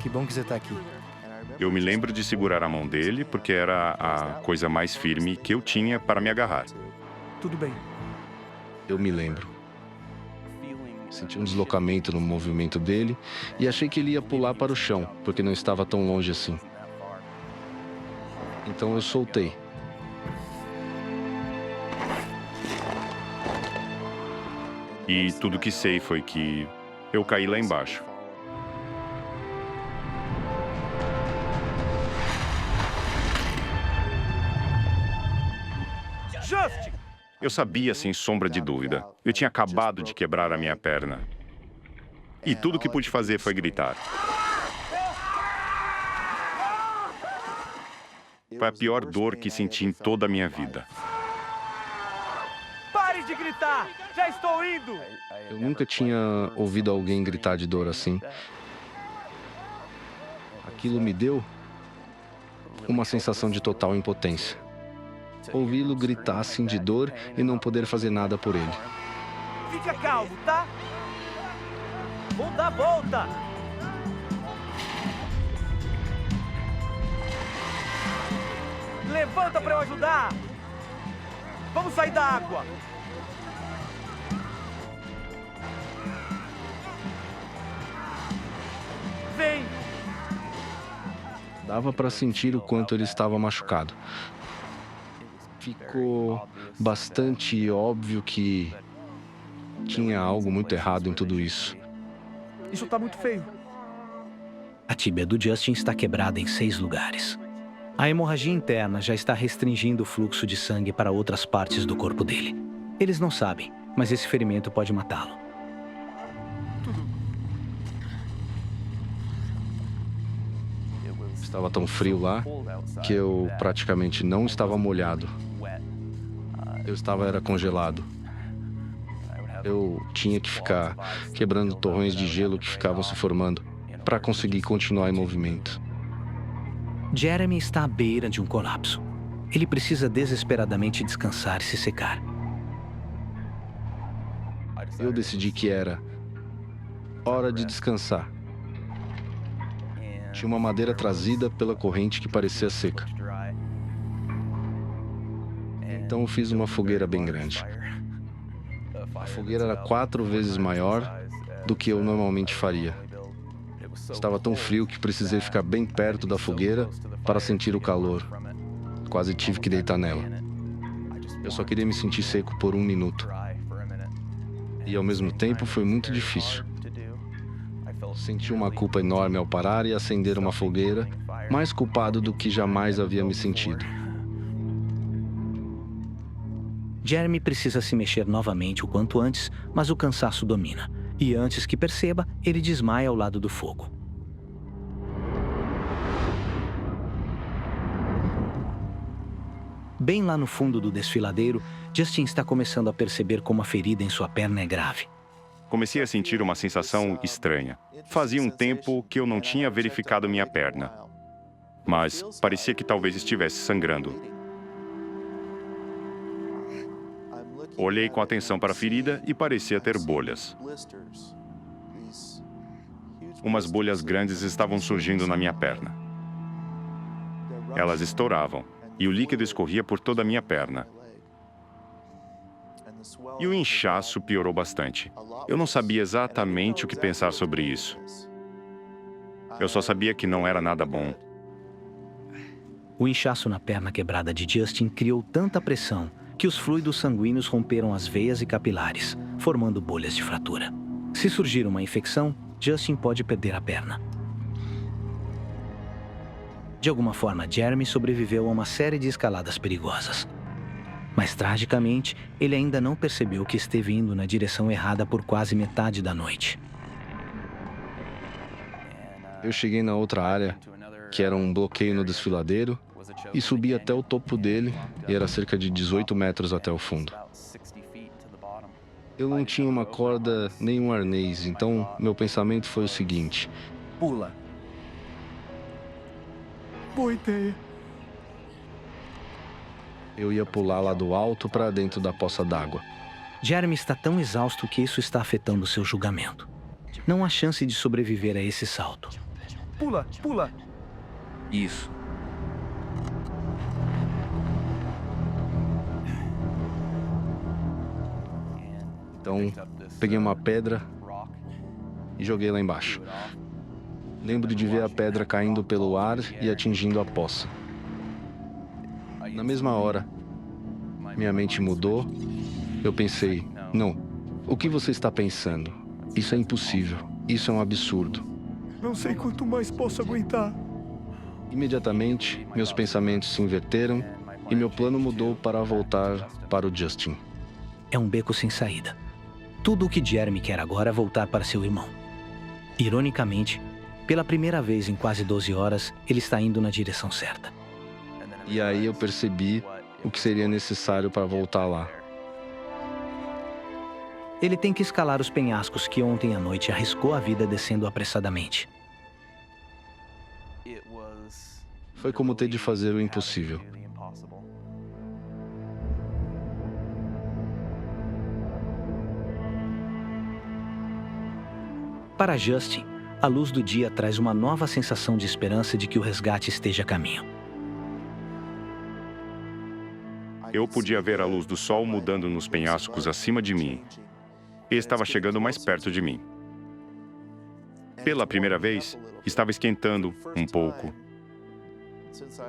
Que bom que você tá aqui. Eu me lembro de segurar a mão dele porque era a coisa mais firme que eu tinha para me agarrar. Tudo bem. Eu me lembro. Senti um deslocamento no movimento dele e achei que ele ia pular para o chão, porque não estava tão longe assim. Então eu soltei. E tudo que sei foi que eu caí lá embaixo. Justin! Eu sabia, sem sombra de dúvida. Eu tinha acabado de quebrar a minha perna. E tudo que pude fazer foi gritar. Foi a pior dor que senti em toda a minha vida. Pare de gritar! Já estou indo! Eu nunca tinha ouvido alguém gritar de dor assim. Aquilo me deu uma sensação de total impotência. Ouvi-lo gritar assim de dor e não poder fazer nada por ele. Fica calmo, tá? Vou dar a volta! Levanta pra eu ajudar! Vamos sair da água! Vem! Dava para sentir o quanto ele estava machucado. Ficou bastante óbvio que tinha algo muito errado em tudo isso. Isso tá muito feio. A tíbia do Justin está quebrada em 6 lugares. A hemorragia interna já está restringindo o fluxo de sangue para outras partes do corpo dele. Eles não sabem, mas esse ferimento pode matá-lo. Estava tão frio lá que eu praticamente não estava molhado. Eu era congelado. Eu tinha que ficar quebrando torrões de gelo que ficavam se formando para conseguir continuar em movimento. Jeremy está à beira de um colapso. Ele precisa desesperadamente descansar e se secar. Eu decidi que era hora de descansar. Tinha uma madeira trazida pela corrente que parecia seca. Então eu fiz uma fogueira bem grande. A fogueira era 4 vezes maior do que eu normalmente faria. Estava tão frio que precisei ficar bem perto da fogueira para sentir o calor. Quase tive que deitar nela. Eu só queria me sentir seco por 1 minuto. E ao mesmo tempo foi muito difícil. Senti uma culpa enorme ao parar e acender uma fogueira, mais culpado do que jamais havia me sentido. Jeremy precisa se mexer novamente o quanto antes, mas o cansaço domina. E antes que perceba, ele desmaia ao lado do fogo. Bem lá no fundo do desfiladeiro, Justin está começando a perceber como a ferida em sua perna é grave. Comecei a sentir uma sensação estranha. Fazia um tempo que eu não tinha verificado minha perna, mas parecia que talvez estivesse sangrando. Olhei com atenção para a ferida e parecia ter bolhas. Umas bolhas grandes estavam surgindo na minha perna. Elas estouravam e o líquido escorria por toda a minha perna. E o inchaço piorou bastante. Eu não sabia exatamente o que pensar sobre isso. Eu só sabia que não era nada bom. O inchaço na perna quebrada de Justin criou tanta pressão que os fluidos sanguíneos romperam as veias e capilares, formando bolhas de fratura. Se surgir uma infecção, Justin pode perder a perna. De alguma forma, Jeremy sobreviveu a uma série de escaladas perigosas. Mas, tragicamente, ele ainda não percebeu que esteve indo na direção errada por quase metade da noite. Eu cheguei na outra área, que era um bloqueio no desfiladeiro, e subi até o topo dele, e era cerca de 18 metros até o fundo. Eu não tinha uma corda nem um arnês, então meu pensamento foi o seguinte: Pula. Boa ideia. Eu ia pular lá do alto para dentro da poça d'água. Jeremy está tão exausto que isso está afetando seu julgamento. Não há chance de sobreviver a esse salto. Pula, pula. Isso. Então, peguei uma pedra e joguei lá embaixo. Lembro de ver a pedra caindo pelo ar e atingindo a poça. Na mesma hora, minha mente mudou. Eu pensei, não, o que você está pensando? Isso é impossível. Isso é um absurdo. Não sei quanto mais posso aguentar. Imediatamente, meus pensamentos se inverteram e meu plano mudou para voltar para o Justin. É um beco sem saída. Tudo o que Jeremy quer agora é voltar para seu irmão. Ironicamente, pela primeira vez em quase 12 horas, ele está indo na direção certa. E aí eu percebi o que seria necessário para voltar lá. Ele tem que escalar os penhascos que ontem à noite arriscou a vida descendo apressadamente. Foi como ter de fazer o impossível. Para Justin, a luz do dia traz uma nova sensação de esperança de que o resgate esteja a caminho. Eu podia ver a luz do sol mudando nos penhascos acima de mim. E estava chegando mais perto de mim. Pela primeira vez, estava esquentando um pouco.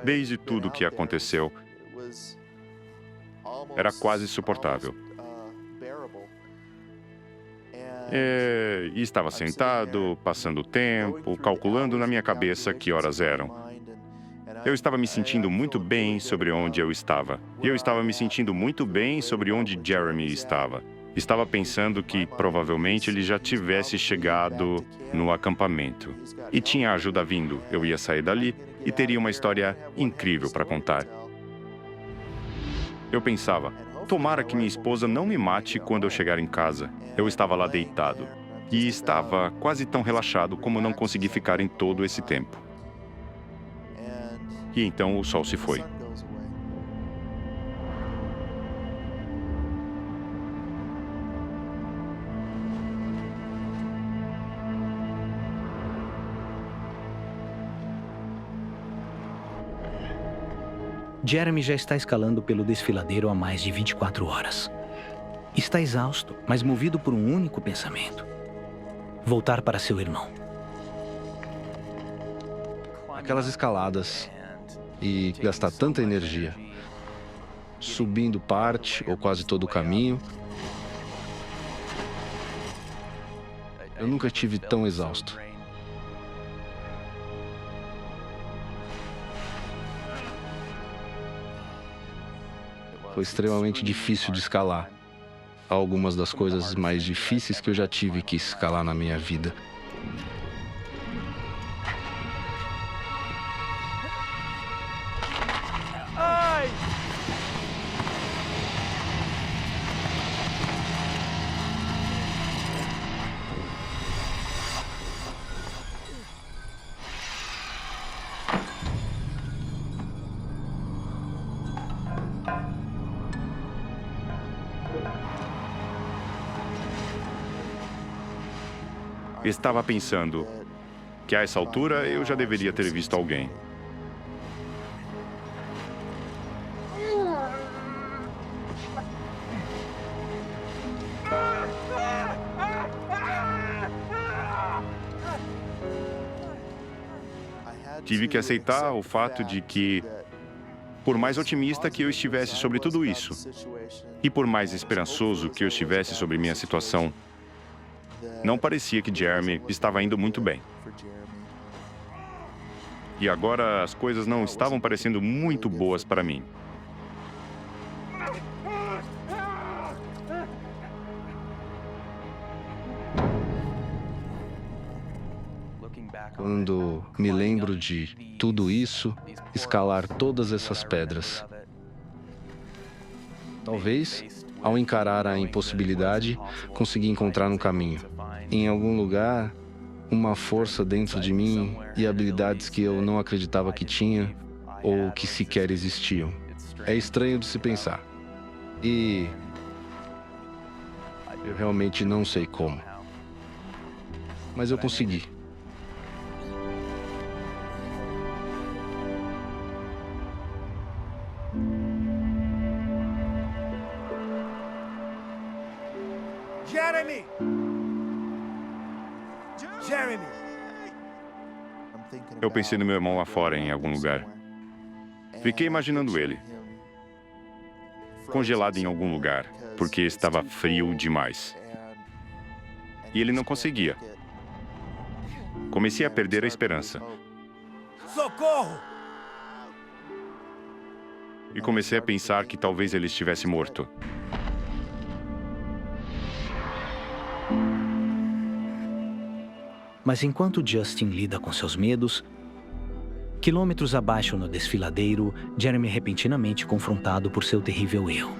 Desde tudo o que aconteceu, era quase suportável. E estava sentado, passando o tempo, calculando na minha cabeça que horas eram. Eu estava me sentindo muito bem sobre onde eu estava. E eu estava me sentindo muito bem sobre onde Jeremy estava. Estava pensando que provavelmente ele já tivesse chegado no acampamento. E tinha ajuda vindo. Eu ia sair dali e teria uma história incrível para contar. Eu pensava, tomara que minha esposa não me mate quando eu chegar em casa. Eu estava lá deitado. E estava quase tão relaxado como não consegui ficar em todo esse tempo. E então o sol se foi. Jeremy já está escalando pelo desfiladeiro há mais de 24 horas. Está exausto, mas movido por um único pensamento: voltar para seu irmão. Aquelas escaladas e gastar tanta energia, subindo parte ou quase todo o caminho. Eu nunca estive tão exausto. Foi extremamente difícil de escalar. Algumas das coisas mais difíceis que eu já tive que escalar na minha vida. Ai! Estava pensando que a essa altura eu já deveria ter visto alguém. Tive que aceitar o fato de que, por mais otimista que eu estivesse sobre tudo isso, e por mais esperançoso que eu estivesse sobre minha situação, não parecia que Jeremy estava indo muito bem. E agora as coisas não estavam parecendo muito boas para mim. Quando me lembro de tudo isso, escalar todas essas pedras. Talvez, ao encarar a impossibilidade, consegui encontrar um caminho. Em algum lugar, uma força dentro de mim e habilidades que eu não acreditava que tinha ou que sequer existiam. É estranho de se pensar. E eu realmente não sei como. Mas eu consegui. Jeremy! Jeremy! Eu pensei no meu irmão lá fora, em algum lugar. Fiquei imaginando ele, congelado em algum lugar, porque estava frio demais. E ele não conseguia. Comecei a perder a esperança. Socorro! E comecei a pensar que talvez ele estivesse morto. Mas enquanto Justin lida com seus medos, quilômetros abaixo no desfiladeiro, Jeremy é repentinamente confrontado por seu terrível erro.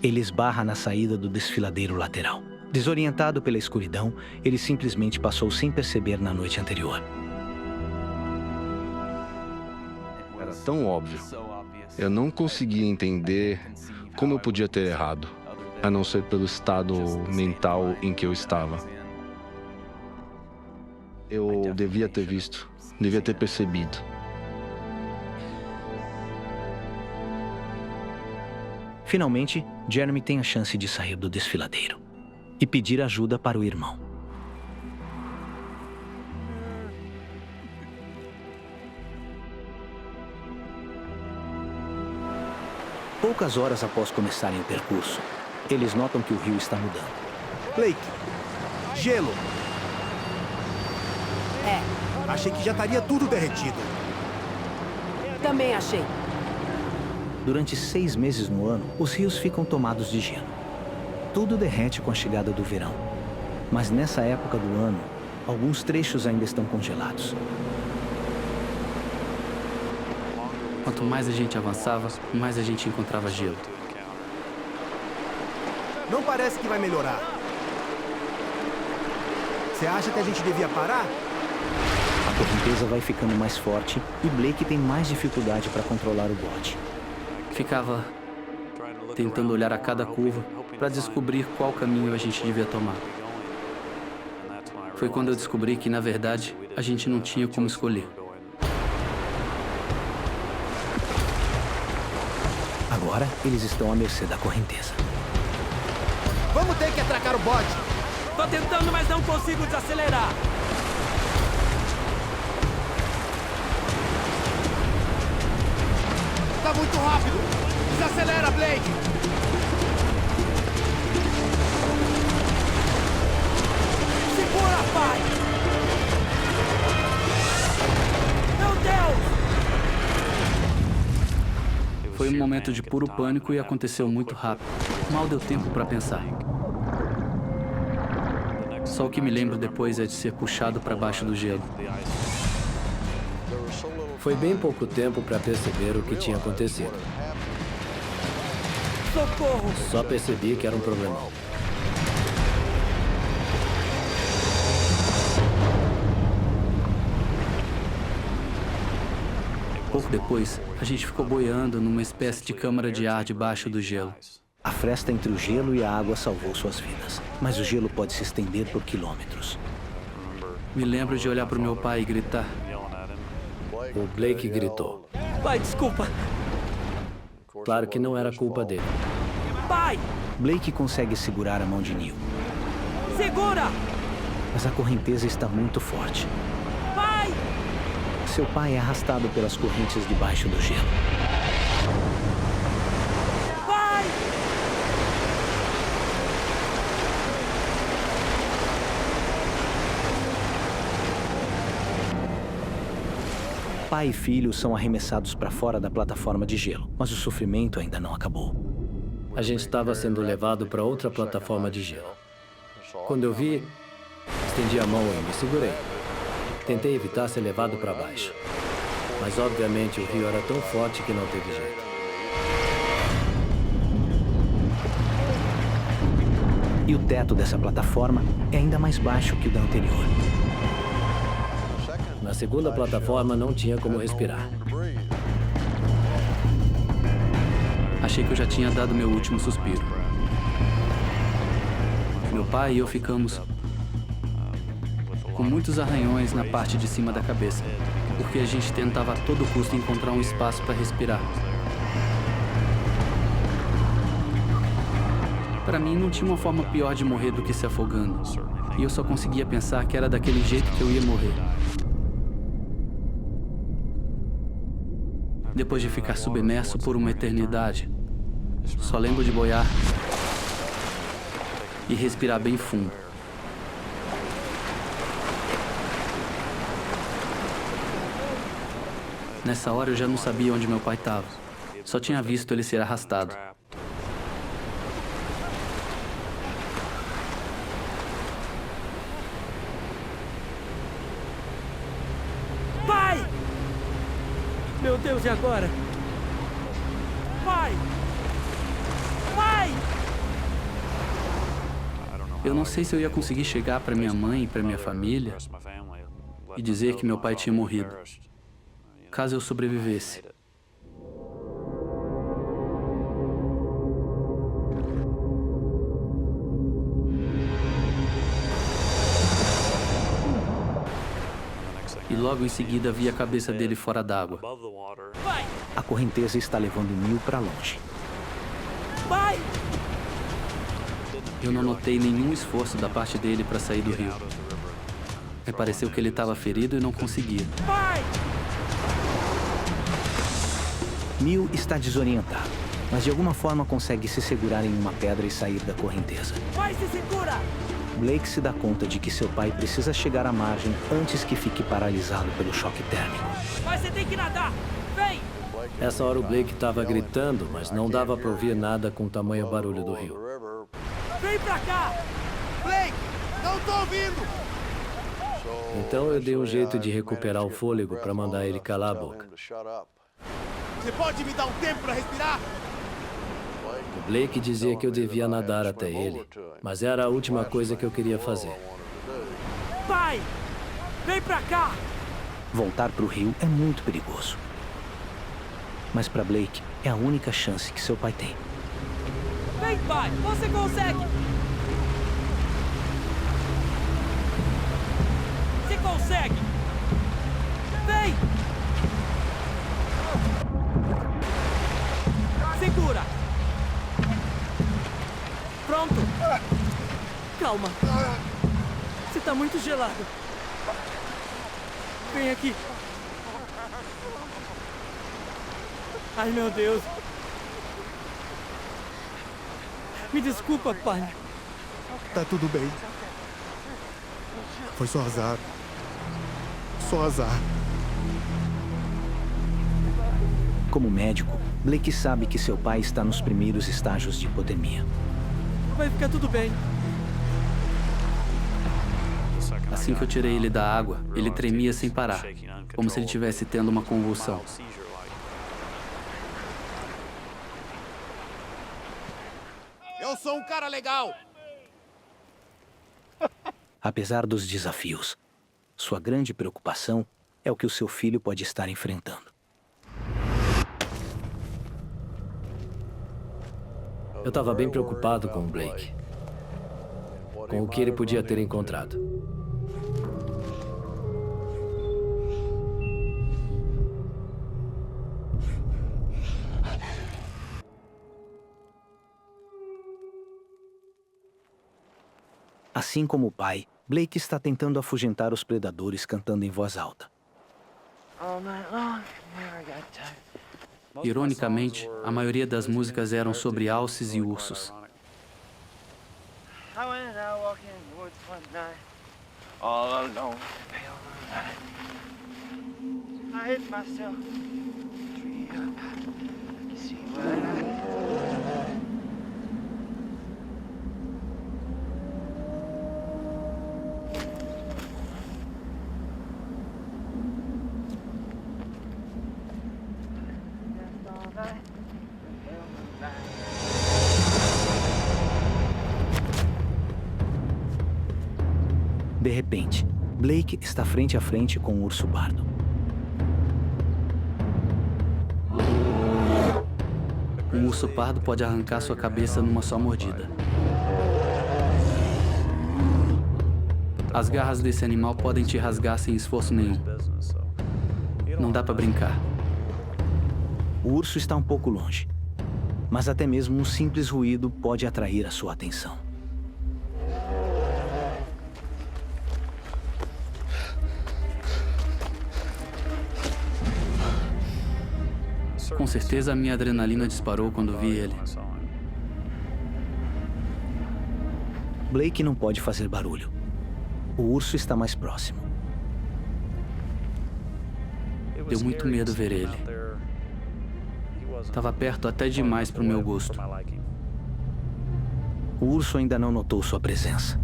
Ele esbarra na saída do desfiladeiro lateral. Desorientado pela escuridão, ele simplesmente passou sem perceber na noite anterior. Era tão óbvio. Eu não conseguia entender como eu podia ter errado, a não ser pelo estado mental em que eu estava. Eu devia ter visto, devia ter percebido. Finalmente, Jeremy tem a chance de sair do desfiladeiro e pedir ajuda para o irmão. Poucas horas após começarem o percurso, eles notam que o rio está mudando. Blake! Gelo! Achei que já estaria tudo derretido. Também achei. Durante 6 meses no ano, os rios ficam tomados de gelo. Tudo derrete com a chegada do verão. Mas nessa época do ano, alguns trechos ainda estão congelados. Quanto mais a gente avançava, mais a gente encontrava gelo. Não parece que vai melhorar. Você acha que a gente devia parar? A correnteza vai ficando mais forte e Blake tem mais dificuldade para controlar o bote. Ficava tentando olhar a cada curva para descobrir qual caminho a gente devia tomar. Foi quando eu descobri que, na verdade, a gente não tinha como escolher. Agora, eles estão à mercê da correnteza. Vamos ter que atracar o bote. Tô tentando, mas não consigo desacelerar. Tá muito rápido. Desacelera, Blake. Segura, pai! Meu Deus! Foi um momento de puro pânico e aconteceu muito rápido. Mal deu tempo para pensar. Só o que me lembro depois é de ser puxado para baixo do gelo. Foi bem pouco tempo para perceber o que tinha acontecido. Socorro! Só percebi que era um problemão. Pouco depois, a gente ficou boiando numa espécie de câmara de ar debaixo do gelo. A fresta entre o gelo e a água salvou suas vidas, mas o gelo pode se estender por quilômetros. Me lembro de olhar para o meu pai e gritar. O Blake gritou. Pai, desculpa! Claro que não era culpa dele. Pai! Blake consegue segurar a mão de Neil, Segura! mas a correnteza está muito forte. Pai! Seu pai é arrastado pelas correntes debaixo do gelo. Pai! Pai e filho são arremessados para fora da plataforma de gelo, mas o sofrimento ainda não acabou. A gente estava sendo levado para outra plataforma de gelo. Quando eu vi, estendi a mão e me segurei. Tentei evitar ser levado para baixo. Mas, obviamente, o rio era tão forte que não teve jeito. E o teto dessa plataforma é ainda mais baixo que o da anterior. Na segunda plataforma, não tinha como respirar. Achei que eu já tinha dado meu último suspiro. Meu pai e eu ficamos com muitos arranhões na parte de cima da cabeça, porque a gente tentava a todo custo encontrar um espaço para respirar. Para mim, não tinha uma forma pior de morrer do que se afogando. E eu só conseguia pensar que era daquele jeito que eu ia morrer. Depois de ficar submerso por uma eternidade, só lembro de boiar e respirar bem fundo. Nessa hora eu já não sabia onde meu pai estava. Só tinha visto ele ser arrastado. Pai! Meu Deus, e agora? Pai! Pai! Eu não sei se eu ia conseguir chegar para minha mãe e para minha família e dizer que meu pai tinha morrido, caso eu sobrevivesse. E logo em seguida vi a cabeça dele fora d'água. Pai! A correnteza está levando Neil para longe. Pai! Eu não notei nenhum esforço da parte dele para sair do rio. Me pareceu que ele estava ferido e não conseguia. Pai! Neil está desorientado, mas de alguma forma consegue se segurar em uma pedra e sair da correnteza. Pai, se segura! Blake se dá conta de que seu pai precisa chegar à margem antes que fique paralisado pelo choque térmico. Pai, você tem que nadar! Vem! Nessa hora o Blake estava gritando, mas não dava para ouvir nada com o tamanho barulho do rio. Vem pra cá! Blake, não tô ouvindo! Então eu dei um jeito de recuperar o fôlego para mandar ele calar a boca. Você pode me dar um tempo pra respirar? O Blake dizia que eu devia nadar até ele, mas era a última coisa que eu queria fazer. Pai! Vem pra cá! Voltar para o rio é muito perigoso. Mas para Blake é a única chance que seu pai tem. Vem, pai! Você consegue! Você consegue! Vem! Segura! Pronto! Calma! Você tá muito gelado. Vem aqui! Ai, meu Deus! Me desculpa, pai. Tá tudo bem. Foi só azar. Só azar. Como médico, Blake sabe que seu pai está nos primeiros estágios de hipotermia. Vai ficar tudo bem. Assim que eu tirei ele da água, ele tremia sem parar, como se ele estivesse tendo uma convulsão. Eu sou um cara legal! Apesar dos desafios, sua grande preocupação é o que o seu filho pode estar enfrentando. Eu estava bem preocupado com o Blake, com o que ele podia ter encontrado. Assim como o pai, Blake está tentando afugentar os predadores cantando em voz alta. Ironicamente, a maioria das músicas eram sobre alces e ursos. I went out walking in the woods one night, all alone, pale moonlight. I hid myself, tree up, to see what I Just all night, pale moonlight. De repente, Blake está frente a frente com o urso pardo. Um urso pardo pode arrancar sua cabeça numa só mordida. As garras desse animal podem te rasgar sem esforço nenhum. Não dá pra brincar. O urso está um pouco longe. mas até mesmo um simples ruído pode atrair a sua atenção. Com certeza a minha adrenalina disparou quando vi ele. Blake não pode fazer barulho. O urso está mais próximo. Deu muito medo ver ele. Estava perto até demais para o meu gosto. O urso ainda não notou sua presença.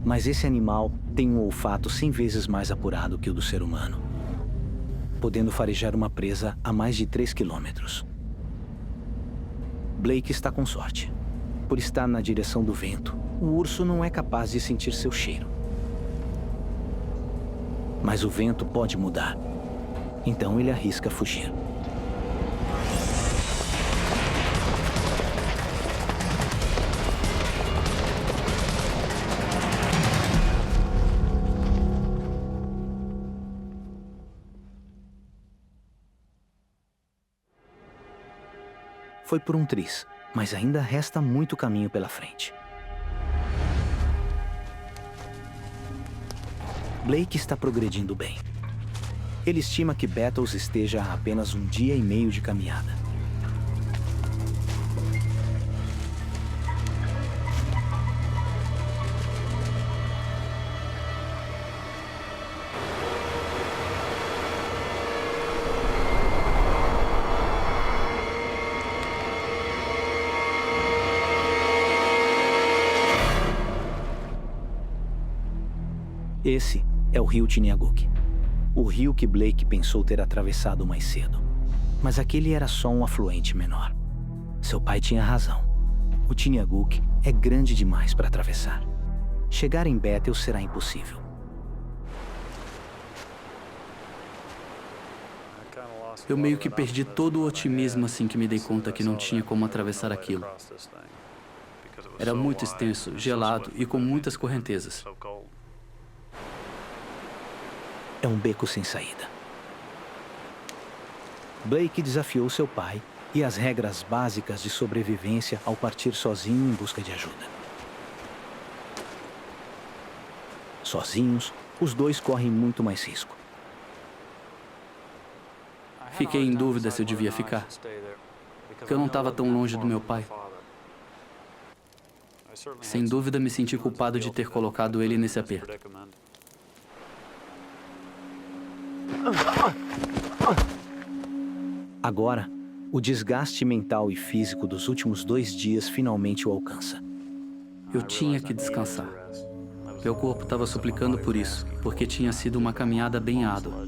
Mas esse animal tem um olfato 100 vezes mais apurado que o do ser humano, podendo farejar uma presa a mais de 3 quilômetros. Blake está com sorte. Por estar na direção do vento, o urso não é capaz de sentir seu cheiro. Mas o vento pode mudar. Então ele arrisca fugir. Foi por um triz, mas ainda resta muito caminho pela frente. Blake está progredindo bem. Ele estima que Battles esteja a apenas 1 dia e meio de caminhada. Esse é o rio Tiniaguk, o rio que Blake pensou ter atravessado mais cedo. Mas aquele era só um afluente menor. Seu pai tinha razão. O Tiniaguk é grande demais para atravessar. Chegar em Bethel será impossível. Eu meio que perdi todo o otimismo assim que me dei conta que não tinha como atravessar aquilo. Era muito extenso, gelado e com muitas correntezas. É um beco sem saída. Blake desafiou seu pai e as regras básicas de sobrevivência ao partir sozinho em busca de ajuda. Sozinhos, os dois correm muito mais risco. Fiquei em dúvida se eu devia ficar, porque eu não estava tão longe do meu pai. Sem dúvida me senti culpado de ter colocado ele nesse aperto. Agora, o desgaste mental e físico dos últimos 2 dias finalmente o alcança. Eu tinha que descansar. Meu corpo estava suplicando por isso, porque tinha sido uma caminhada bem árdua.